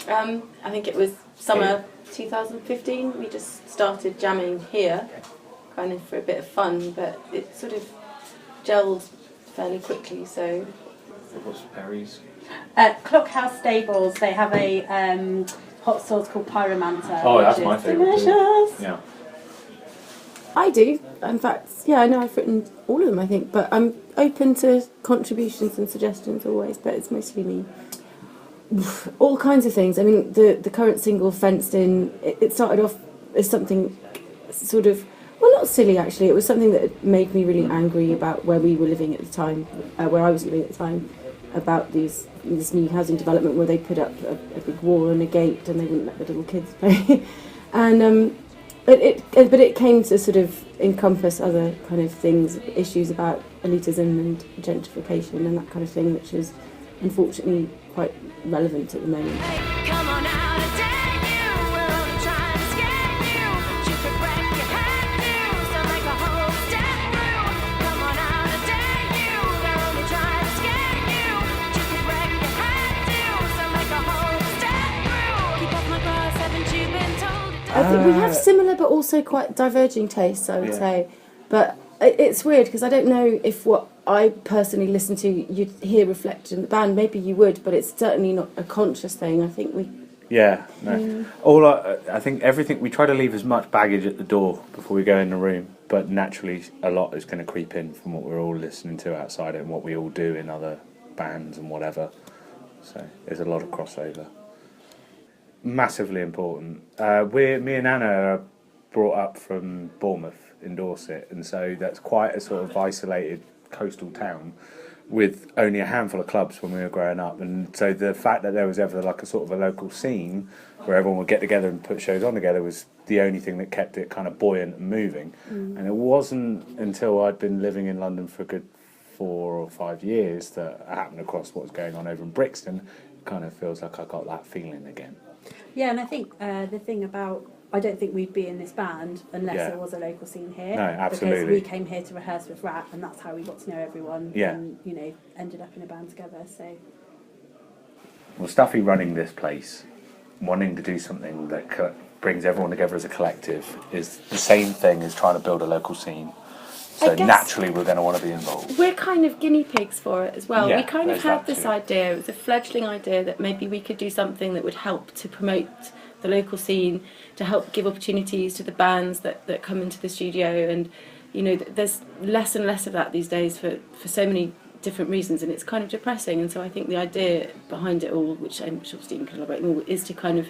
I think it was summer 2015. We just started jamming here, kind of for a bit of fun, but it sort of gelled fairly quickly. So what's Perry's? Clockhouse Stables. They have a hot sauce called Pyromancer. Oh, that's my favourite. Delicious. Yeah. I do. In fact, yeah, I know I've written all of them, I think, but I'm open to contributions and suggestions always, but it's mostly me. All kinds of things. I mean, the current single, Fenced In, it started off as something sort of, well, not silly actually, it was something that made me really angry about where we were living at the time, where I was living at the time, about this new housing development where they put up a big wall and a gate and they wouldn't let the little kids play. And but it came to sort of encompass other kind of things, issues about elitism and gentrification and that kind of thing, which is unfortunately quite relevant at the moment. Hey, come on out, I dare you. We're only trying to scare you. You could break your head too, so make a whole step through. Come on out, I dare you. They're only trying to scare you. You could break your head too, so make a whole step through. Keep off my grass, haven't you been told? I think we have similar but also quite diverging tastes, I would say. But it's weird because I don't know if what I personally listen to you'd hear reflected in the band. Maybe you would, but it's certainly not a conscious thing. I think we... Yeah, no. I think everything, we try to leave as much baggage at the door before we go in the room, but naturally a lot is going to creep in from what we're all listening to outside and what we all do in other bands and whatever. So there's a lot of crossover. Massively important. Me and Anna are brought up from Bournemouth in Dorset, and so that's quite a sort of isolated coastal town with only a handful of clubs when we were growing up, and so the fact that there was ever like a sort of a local scene where everyone would get together and put shows on together was the only thing that kept it kind of buoyant and moving. And it wasn't until I'd been living in London for a good 4 or 5 years that I happened across what was going on over in Brixton. It kind of feels like I got that feeling again. Yeah, and I think the thing about, I don't think we'd be in this band unless there was a local scene here. No, absolutely. Because we came here to rehearse with Rat, and that's how we got to know everyone. Yeah. And, ended up in a band together, so... Well, Stuffy running this place, wanting to do something that brings everyone together as a collective, is the same thing as trying to build a local scene. So naturally we're going to want to be involved. We're kind of guinea pigs for it as well. Yeah, we kind of there's had that this too. idea, it was a fledgling idea that maybe we could do something that would help to promote the local scene, to help give opportunities to the bands that come into the studio, and there's less and less of that these days for so many different reasons, and it's kind of depressing. And so I think the idea behind it all, which I'm sure Stephen can elaborate more, is to kind of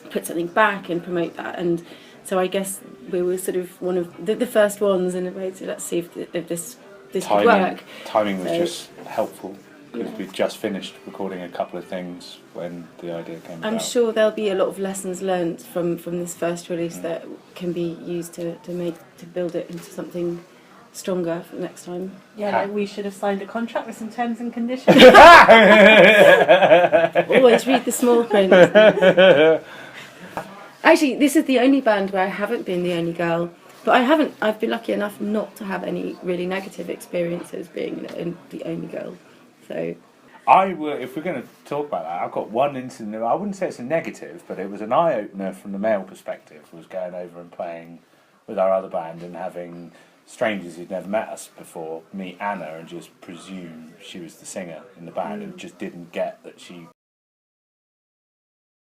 put something back and promote that. And so I guess we were sort of one of the first ones in a way to let's see if this would work. Timing was just helpful because we'd just finished recording a couple of things when the idea came about. I'm sure there'll be a lot of lessons learned from this first release that can be used to build it into something stronger for next time. Yeah, like we should have signed a contract with some terms and conditions. Always read the small print. Actually, this is the only band where I haven't been the only girl. But I've been lucky enough not to have any really negative experiences being the only girl. So, if we're going to talk about that, I've got one incident. I wouldn't say it's a negative, but it was an eye opener from the male perspective. Was going over and playing with our other band and having strangers who'd never met us before meet Anna and just presume she was the singer in the band and just didn't get that she